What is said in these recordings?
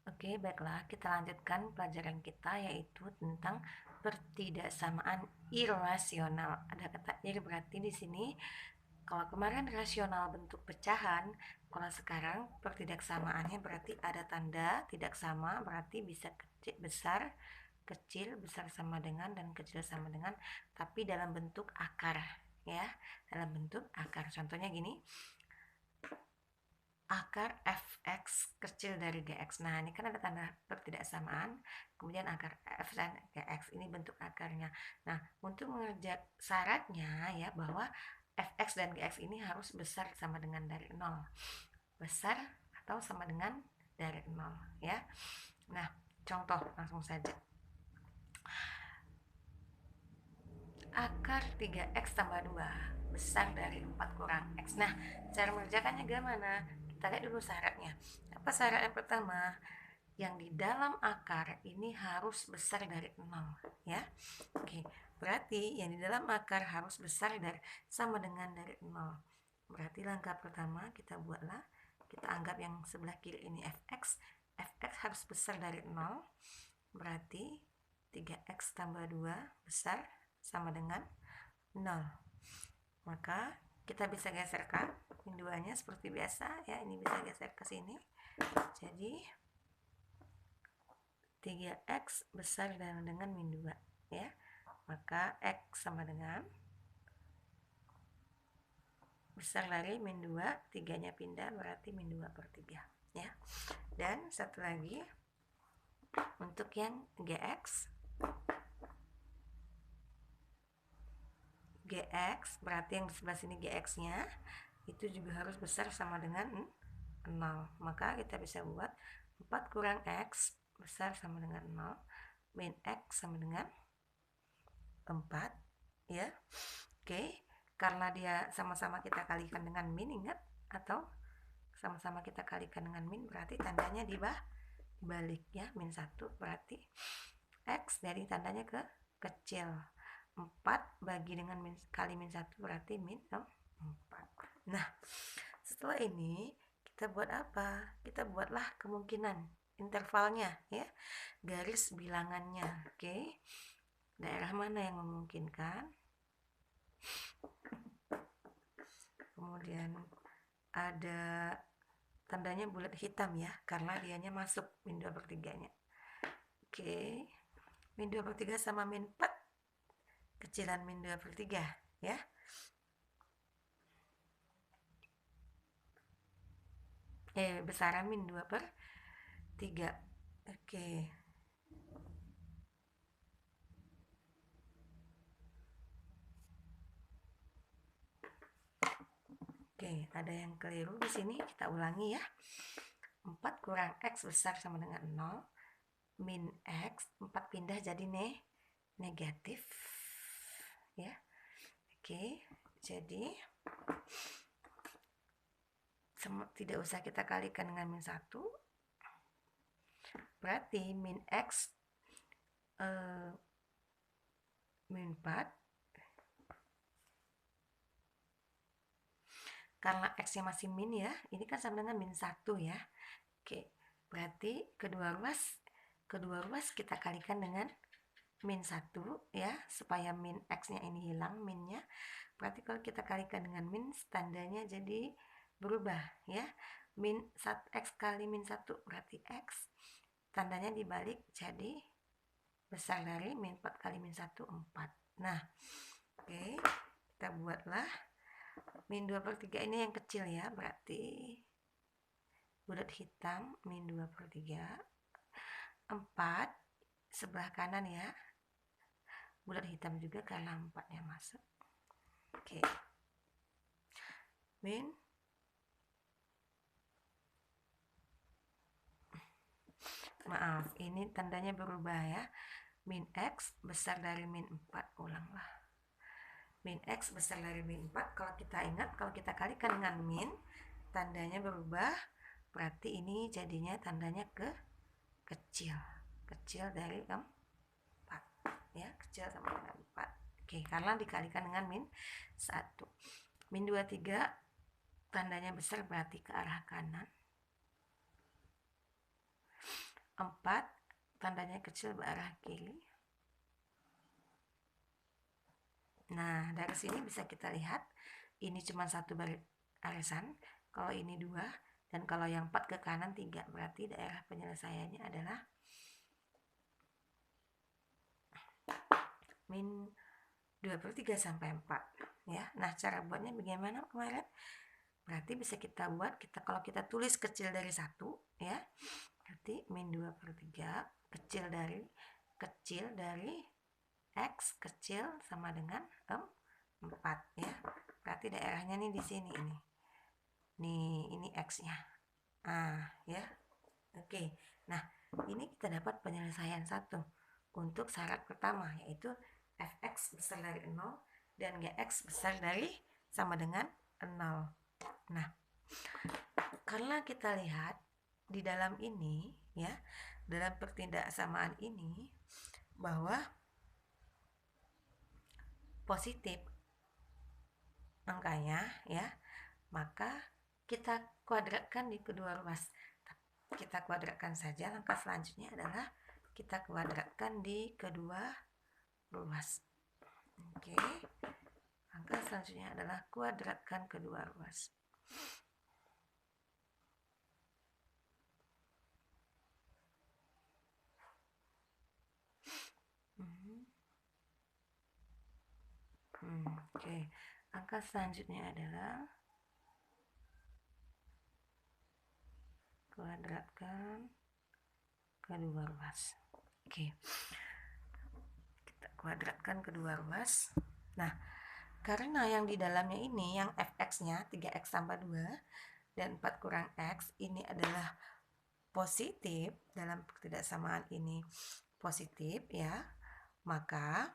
Oke, baiklah, kita lanjutkan pelajaran kita yaitu tentang pertidaksamaan irasional. Ada kata ir berarti di sini kalau kemarin rasional bentuk pecahan, kalau sekarang pertidaksamaannya berarti ada tanda tidak sama, berarti bisa kecil, besar sama dengan dan kecil sama dengan, tapi dalam bentuk akar ya, dalam bentuk akar. Contohnya gini, akar fx kecil dari gx. Nah, ini kan ada tanda pertidaksamaan, kemudian akar f dan gx, ini bentuk akarnya. Nah, untuk mengerjakan syaratnya ya bahwa fx dan gx ini harus besar sama dengan dari 0. Besar atau sama dengan dari 0 ya. Nah, contoh langsung saja. Akar 3x tambah 2 besar dari 4 kurang x. Nah, cara mengerjakannya gimana? Kita lihat dulu syaratnya. Apa syarat yang pertama? Yang di dalam akar ini harus besar dari 0 ya. Oke, berarti yang di dalam akar harus besar dari sama dengan dari 0. Berarti langkah pertama kita buatlah, kita anggap yang sebelah kiri ini fx. Fx harus besar dari 0. Berarti 3x tambah 2 besar sama dengan 0. Maka kita bisa geserkan min 2-nya seperti biasa ya, ini bisa geser ke sini. Jadi 3x besar dengan min 2 ya. Maka x sama dengan besar dari min 2, 3-nya pindah berarti min 2 per 3 ya. Dan satu lagi untuk yang gx berarti yang di sebelah sini gx-nya itu juga harus besar sama dengan 0. Maka kita bisa buat 4 kurang x besar sama dengan 0, min x sama dengan 4 ya. Oke, karena dia sama-sama kita kalikan dengan min, ingat, atau sama-sama kita kalikan dengan min berarti tandanya dibalik ya, min 1 berarti x dari tandanya ke kecil. 4 bagi dengan kali min 1 berarti min 4. Nah, setelah ini kita buat apa? Kita buatlah kemungkinan intervalnya ya, garis bilangannya. Oke, daerah mana yang memungkinkan? Kemudian ada tandanya bulat hitam ya, karena dianya masuk min 2 per 3 nya. Oke, min 2 per 3 sama min 4, kecilan min 2 per 3 ya. Besaran min 2 per 3. Oke. Oke, ada yang keliru di sini, kita ulangi ya. 4 kurang x besar sama dengan 0, min x, 4 pindah jadi negatif ya. Oke, jadi tidak usah kita kalikan dengan min 1, berarti min x min 4, karena x-nya masih min ya, ini kan sama dengan min 1 ya. Oke, berarti kedua ruas kita kalikan dengan min 1 ya, supaya min x-nya ini hilang minnya. Berarti kalau kita kalikan dengan min, tandanya jadi berubah ya. Min 1, x kali min 1 berarti x, tandanya dibalik jadi besar dari min 4 kali min 1, 4. Nah, oke, kita buatlah min 2 per 3 ini yang kecil ya, berarti bulat hitam min 2 per 3, 4 sebelah kanan ya, bulat hitam juga karena 4-nya masuk. Oke, min maaf, ini tandanya berubah ya, min x besar dari min 4, ulanglah, min x besar dari min 4. Kalau kita ingat, kalau kita kalikan dengan min, tandanya berubah, berarti ini jadinya tandanya kecil dari 4 ya, kecil sama dengan 4. Oke, karena dikalikan dengan min 1. Min 2, 3 tandanya besar berarti ke arah kanan. 4 tandanya kecil berarah kiri. Nah, dari sini bisa kita lihat ini cuma satu barisan, kalau ini 2, dan kalau yang 4 ke kanan 3, berarti daerah penyelesaiannya adalah min 2/3 sampai 4 ya. Nah, cara buatnya bagaimana kemarin? Berarti bisa kita buat, kalau kita tulis kecil dari 1 ya, berarti min 2/3 kecil dari X kecil sama dengan 4 ya. Berarti daerahnya nih di sini ini. Nih, ini X-nya. Ya. Oke. Nah, ini kita dapat penyelesaian 1 untuk syarat pertama, yaitu fx besar dari 0 dan gx besar dari sama dengan 0. Nah, karena kita lihat di dalam ini ya, dalam pertindaksamaan ini bahwa positif angkanya ya, maka kita kuadratkan di kedua ruas. Kita kuadratkan saja. Langkah selanjutnya adalah kita kuadratkan di kedua ruas. Oke. Langkah selanjutnya adalah kuadratkan kedua ruas. Oke. Langkah selanjutnya adalah kuadratkan kedua ruas. Oke. Kita kuadratkan kedua ruas. Nah, karena yang di dalamnya ini, yang fx-nya 3x tambah 2 dan 4 kurang x, ini adalah positif, dalam ketidaksamaan ini positif ya, maka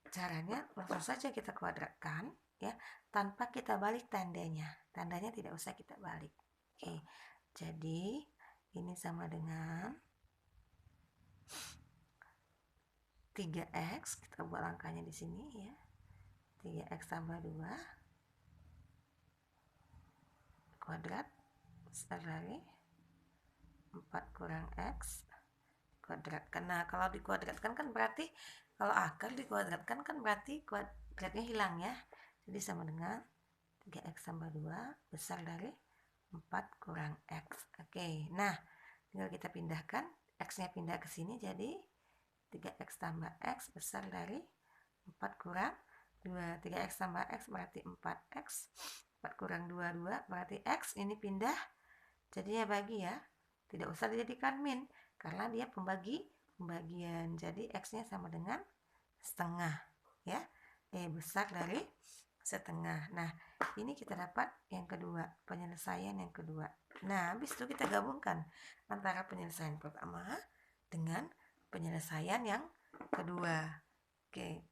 caranya langsung saja kita kuadratkan ya, tanpa kita balik tandanya. Tandanya tidak usah kita balik. Oke. Jadi ini sama dengan 3x, kita buat langkahnya di sini ya. 3x tambah 2 kuadrat besar dari 4 kurang x kuadratkan. Nah, kalau dikuadratkan kan berarti, kalau akar dikuadratkan kan berarti kuadratnya hilang ya. Jadi sama dengan 3x tambah 2 besar dari 4 kurang x. Oke, nah tinggal kita pindahkan, x-nya pindah ke sini, jadi 3x tambah x besar dari 4 kurang 2. 3x tambah x berarti 4x. 4 kurang 2, 2 berarti x. Ini pindah, jadinya bagi ya. Tidak usah dijadikan min, karena dia pembagian. Jadi x-nya sama dengan setengah ya. Besar dari setengah. Nah, ini kita dapat yang kedua, penyelesaian yang kedua. Nah, habis itu kita gabungkan antara penyelesaian pertama dengan penyelesaian yang kedua. Oke.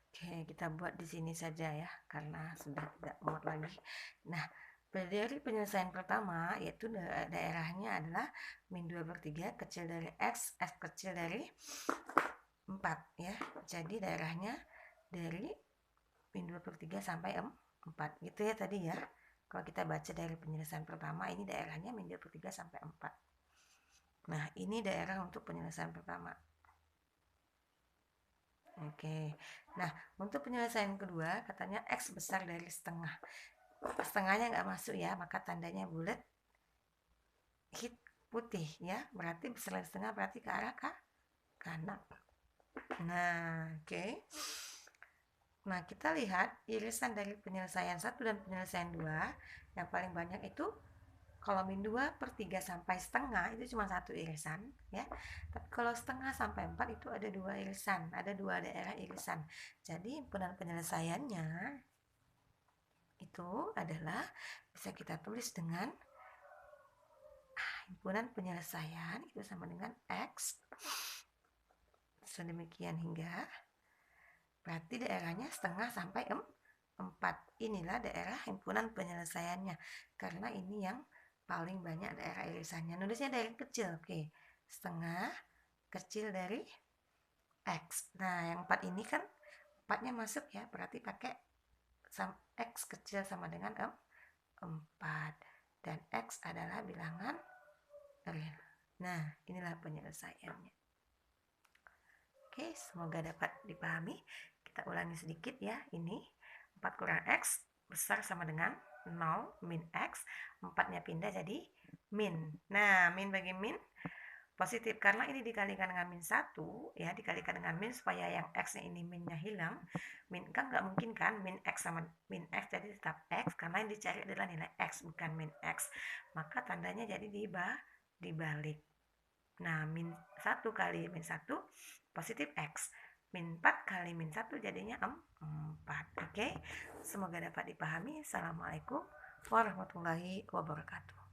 Oke, kita buat di sini saja ya, karena sudah tidak muat lagi. Nah, dari penyelesaian pertama, yaitu daerahnya adalah min 2/3 kecil dari x, f kecil dari 4 ya. Jadi daerahnya dari min 2/3 sampai 4 gitu ya tadi ya. Kalau kita baca dari penyelesaian pertama, ini daerahnya min 2/3 sampai 4. Nah, ini daerah untuk penyelesaian pertama. Oke. Nah, untuk penyelesaian kedua, katanya x besar dari setengah. Setengahnya nggak masuk ya, maka tandanya bulat putih ya. Berarti besar dari setengah berarti ke arah kanan. Nah, oke. Nah, kita lihat irisan dari penyelesaian 1 dan penyelesaian 2. Yang paling banyak itu kalau min 2/3 sampai setengah itu cuma satu irisan ya. Tapi kalau setengah sampai 4 itu ada 2 irisan, ada 2 daerah irisan. Jadi himpunan penyelesaiannya itu adalah bisa kita tulis dengan himpunan penyelesaian itu sama dengan x. Sedemikian hingga berarti daerahnya setengah sampai 4. Inilah daerah himpunan penyelesaiannya, karena ini yang paling banyak daerah irisannya. Nulisnya dari kecil, oke. Setengah kecil dari x. Nah, yang 4 ini kan 4-nya masuk ya, berarti pakai x kecil sama dengan 4. dan X adalah bilangan real. Nah, inilah penyelesaiannya. Oke, semoga dapat dipahami. Kita ulangi sedikit ya. Ini 4 kurang X besar sama dengan 0 min X. 4-nya pindah jadi min. Nah, min bagi min positif karena ini dikalikan dengan min 1 ya, dikalikan dengan min supaya yang X-nya ini minnya hilang. Min kan nggak mungkin kan min X sama min X, jadi tetap X karena yang dicari adalah nilai X bukan min X. Maka tandanya jadi dibalik. Nah, min 1 kali min 1 positif X. Min 4 kali min 1 jadinya 4. Oke, semoga dapat dipahami. Assalamualaikum warahmatullahi wabarakatuh.